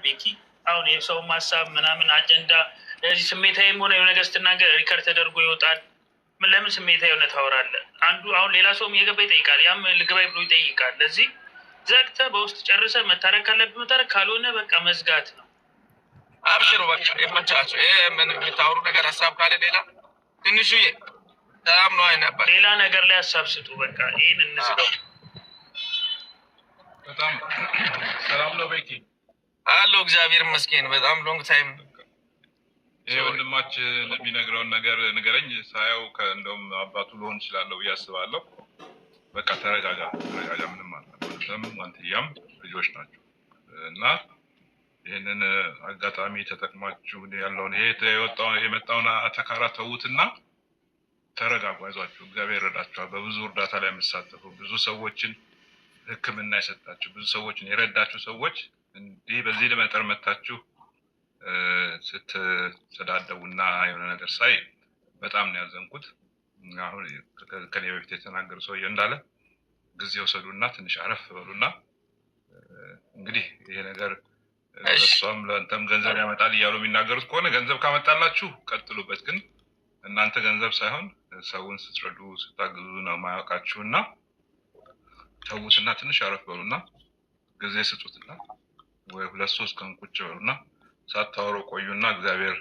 ቤኪ አሁን የሰው ማሳብ ምናምን አጀንዳ ስሜታዊ ሆነ የሆነ ነገር ስትናገር ሪከርድ ተደርጎ ይወጣል። ምን ለምን ስሜታዊ ሆነ ታወራለህ? አንዱ አሁን ሌላ ሰውም እየገባ ይጠይቃል፣ ያም ልግባይ ብሎ ይጠይቃል። ለዚህ ዘግተህ በውስጥ ጨርሰህ መታረቅ ካለብህ መታረቅ፣ ካልሆነ በቃ መዝጋት ነው። አብሽሩ በቃ ይመቻችሁ። ይሄ ምን የምታወሩ ነገር ሀሳብ ካለ ሌላ ትንሽዬ ሰላም ነው አይነበር ሌላ ነገር ላይ ሀሳብ ስጡ። በቃ ይሄን እንዝጋው። በጣም ሰላም ነው ቤኪ አሎ እግዚአብሔር ይመስገን። በጣም ሎንግ ታይም። ይሄ ወንድማችን የሚነግረውን ነገር ንገረኝ። ሳያው እንደውም አባቱ ሊሆን ይችላል ብዬ አስባለሁ። በቃ ተረጋጋ፣ ምንም አልነበረም። አንተያም ልጆች ናቸው እና ይህንን አጋጣሚ ተጠቅማችሁ ያለውን ይሄ የመጣውን አተካራ ተዉትና ተረጋጉ፣ አይዟችሁ፣ እግዚአብሔር ይረዳችኋል። በብዙ እርዳታ ላይ የምትሳተፉ ብዙ ሰዎችን ሕክምና የሰጣችሁ ብዙ ሰዎችን የረዳችሁ ሰዎች እንዲህ በዚህ ለመጠር መታችሁ ስትሰዳደቡና የሆነ ነገር ሳይ በጣም ነው ያዘንኩት። አሁን ከኔ በፊት የተናገሩ ሰውዬ እንዳለ ጊዜ ወሰዱና ትንሽ አረፍ በሉና እንግዲህ ይሄ ነገር እሷም ለአንተም ገንዘብ ያመጣል እያሉ የሚናገሩት ከሆነ ገንዘብ ካመጣላችሁ ቀጥሉበት። ግን እናንተ ገንዘብ ሳይሆን ሰውን ስትረዱ ስታግዙ ነው ማያውቃችሁና ተውትና ትንሽ አረፍ በሉና ጊዜ ስጡትና ወይ 2-3 ቀን ቁጭ በሉና ሳታወሩ ቆዩና እግዚአብሔር